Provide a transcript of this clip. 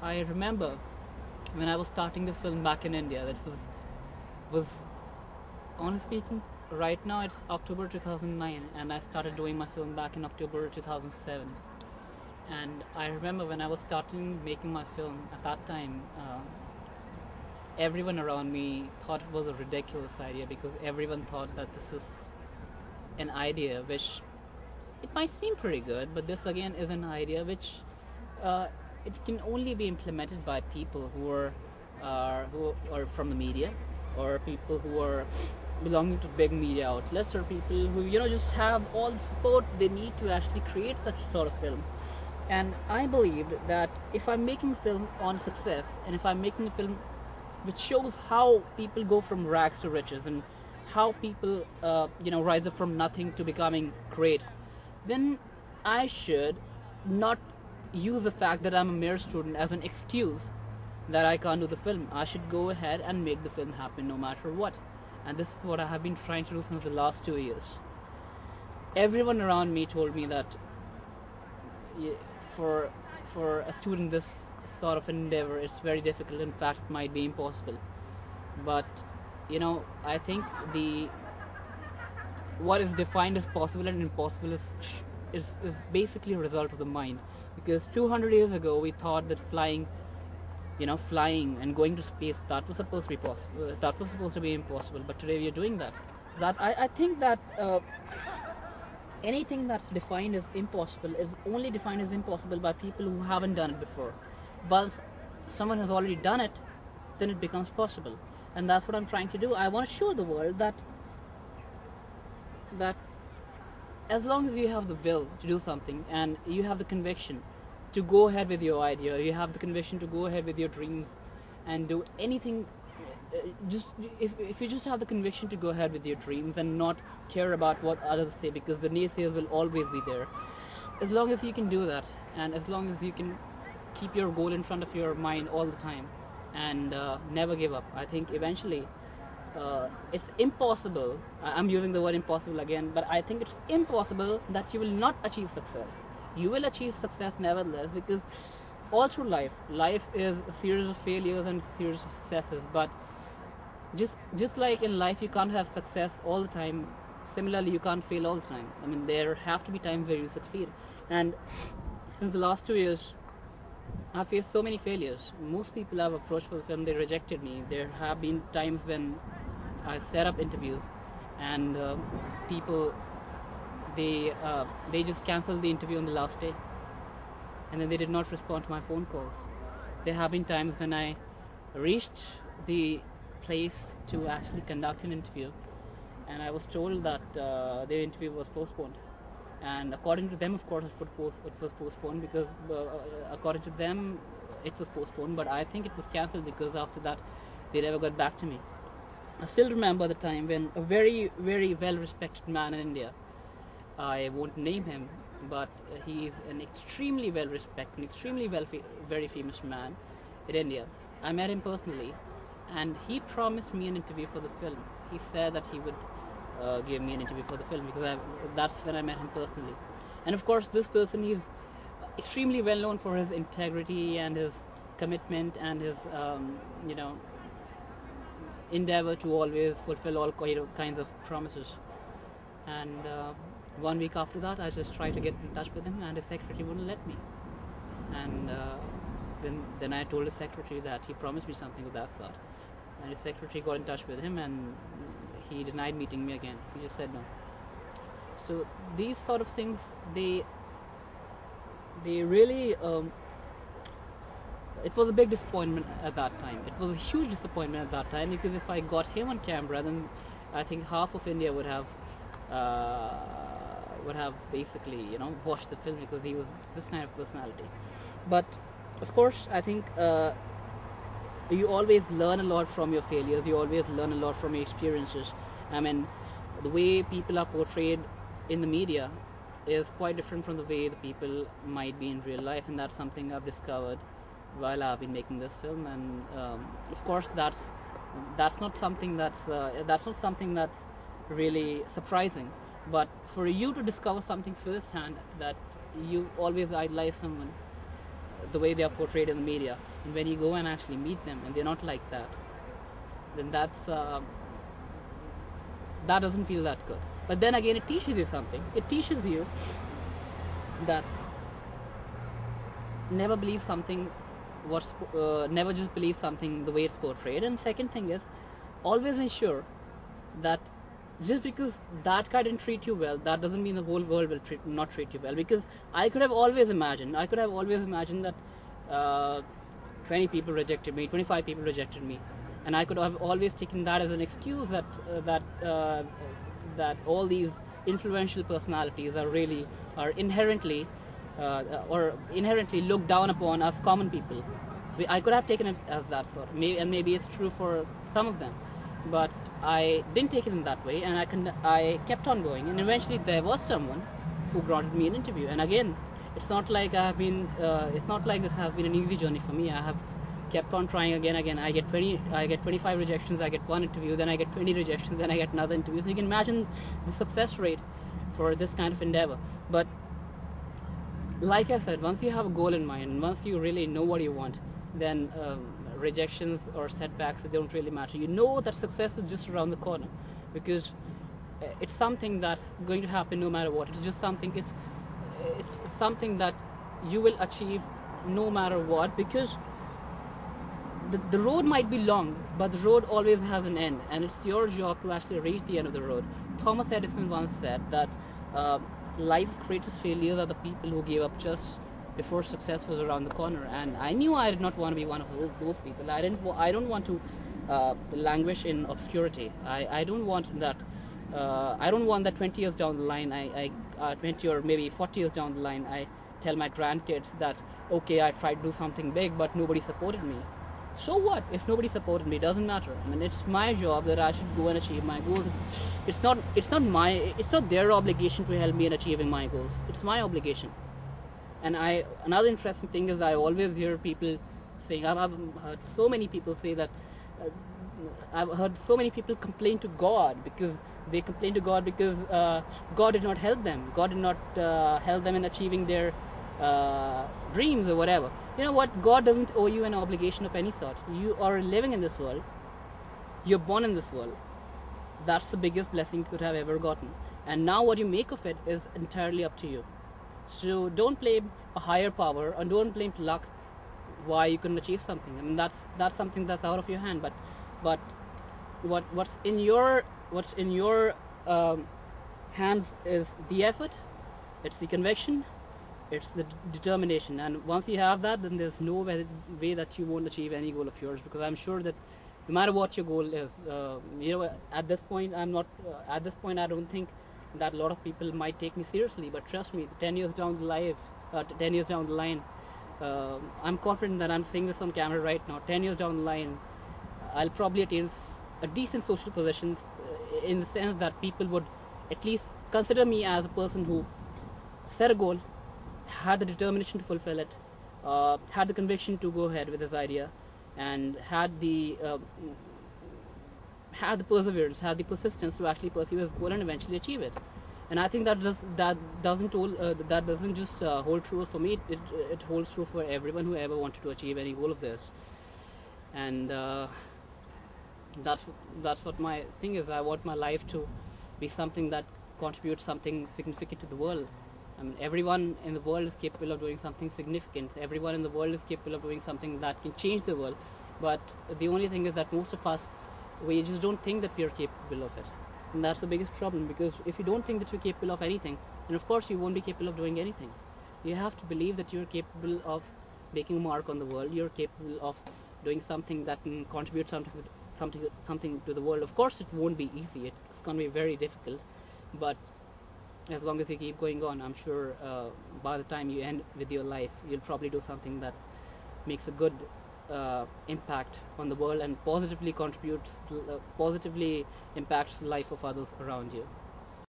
I remember when I was starting this film back in India. That was honestly speaking, right now it's October 2009, and I started doing my film back in October 2007. And I remember when I was starting making my film at that time, everyone around me thought it was a ridiculous idea because everyone thought that this is an idea which it might seem pretty good, but this again is an idea which uh, it can only be implemented by people who are from the media, or people who are belonging to big media outlets, or people who just have all the support they need to actually create such sort of film. And I believed that if I'm making a film on success, and if I'm making a film which shows how people go from rags to riches, and how people rise up from nothing to becoming great, then I should not use the fact that I'm a mere student as an excuse that I can't do the film. I should go ahead and make the film happen no matter what. And this is what I have been trying to do since the last 2 years. Everyone around me told me that for for a student this sort of endeavor it's very difficult. In fact, it might be impossible. But I think the what is defined as possible and impossible is basically a result of the mind. Because 200 years ago we thought that flying and going to space, that was supposed to be possible. That was supposed to be impossible. But today we are doing that. I think that anything that's defined as impossible is only defined as impossible by people who haven't done it before. Once someone has already done it, then it becomes possible. And that's what I'm trying to do. I want to show the world that as long as you have the will to do something, and you have the conviction to go ahead with your idea, you have the conviction to go ahead with your dreams and do anything, just if you just have the conviction to go ahead with your dreams and not care about what others say, because the naysayers will always be there. As long as you can do that, and as long as you can keep your goal in front of your mind all the time, and never give up, I think eventually it's impossible. I'm using the word impossible again, but I think it's impossible that you will not achieve success. You will achieve success nevertheless, because all through life is a series of failures and a series of successes. But just like in life, you can't have success all the time. Similarly, you can't fail all the time. I mean, there have to be times where you succeed. And since the last 2 years, I've faced so many failures. Most people I've approached for the film, they rejected me. There have been times when I set up interviews, and people they just canceled the interview on the last day, and then they did not respond to my phone calls. There have been times when I reached the place to actually conduct an interview, and I was told that the interview was postponed. And according to them, of course, it was postponed because according to them, it was postponed. But I think it was cancelled because after that, they never got back to me. I still remember the time when a very, very well-respected man in India, I won't name him, but he is an extremely well-respected, extremely very famous man in India. I met him personally, and he promised me an interview for the film. He said that he would give me an interview for the film, because that's when I met him personally. And of course, this person is extremely well known for his integrity and his commitment and his endeavor to always fulfill all kinds of promises. And 1 week after that, I just tried to get in touch with him, and his secretary wouldn't let me. And then I told his secretary that he promised me something of that sort, and his secretary got in touch with him, and he denied meeting me again. He just said no. So these sort of things, they really it was a big disappointment at that time. It was a huge disappointment at that time, because if I got him on camera, then I think half of India uh, would have basically watched the film, because he was this kind of personality. But of course, I think you always learn a lot from your failures. You always learn a lot from your experiences. I mean, the way people are portrayed in the media is quite different from the way the people might be in real life, and that's something I've discovered while I've been making this film. And of course, that's not something that's really surprising. But for you to discover something firsthand, that you always idolize someone, the way they are portrayed in the media. And when you go and actually meet them and they're not like that, then that doesn't feel that good. But then again, it teaches you something. It teaches you that never believe something never just believe something the way it's portrayed. And second thing is, always ensure that just because that guy didn't treat you well, that doesn't mean the whole world will not treat you well. Because I could have always imagined that 20 people rejected me, 25 people rejected me, and I could have always taken that as an excuse that all these influential personalities are inherently looked down upon us common people. I could have taken it as that sort, and maybe it's true for some of them, but I didn't take it in that way, and I kept on going, and eventually there was someone who granted me an interview. And again, it's not like this has been an easy journey for me. I have kept on trying again. I get 25 rejections, I get one interview, then I get 20 rejections, then I get another interview. So you can imagine the success rate for this kind of endeavor. But like I said, once you have a goal in mind, once you really know what you want, then rejections or setbacks, they don't really matter. You know that success is just around the corner, because it's something that's going to happen no matter what. It's just something. It's something that you will achieve no matter what, because the road might be long, but the road always has an end, and it's your job to actually reach the end of the road. Thomas Edison once said that life's greatest failures are the people who gave up just before success was around the corner. And I knew I did not want to be one of those people. I don't want to languish in obscurity. I don't want that. I don't want that 20 years down the line, 20 or maybe 40 years down the line, I tell my grandkids that, okay, I tried to do something big, but nobody supported me. So what if nobody supported me? Doesn't matter. I mean, it's my job that I should go and achieve my goals. It's not their obligation to help me in achieving my goals. It's my obligation. And another interesting thing is, I always hear people saying, I've heard so many people say that, I've heard so many people complain to God because God did not help them. God did not help them in achieving their dreams or whatever. You know what? God doesn't owe you an obligation of any sort. You are living in this world. You're born in this world. That's the biggest blessing you could have ever gotten. And now what you make of it is entirely up to you. So don't blame a higher power, and don't blame luck why you couldn't achieve something. I mean, that's something that's out of your hand. But what's in your hands is the effort, it's the conviction, it's the determination. And once you have that, then there's no way that you won't achieve any goal of yours. Because I'm sure that no matter what your goal is, at this point I don't think that a lot of people might take me seriously. But trust me, 10 years down the line, I'm confident that I'm saying this on camera right now. 10 years down the line, I'll probably attain a decent social position, in the sense that people would at least consider me as a person who set a goal, had the determination to fulfill it, had the conviction to go ahead with his idea, and had the perseverance, had the persistence to actually pursue his goal and eventually achieve it. And I think that doesn't just hold true for me. It holds true for everyone who ever wanted to achieve any goal of theirs. And that's what my thing is. I want my life to be something that contributes something significant to the world. I mean, everyone in the world is capable of doing something significant. Everyone in the world is capable of doing something that can change the world. But the only thing is that most of us, we just don't think that we are capable of it. And that's the biggest problem, because if you don't think that you're capable of anything, then of course you won't be capable of doing anything. You have to believe that you're capable of making a mark on the world. You're capable of doing something that can contribute something to the world. Of course, it won't be easy. It's going to be very difficult. But as long as you keep going on, I'm sure by the time you end with your life, you'll probably do something that makes a good impact on the world and positively impacts the life of others around you.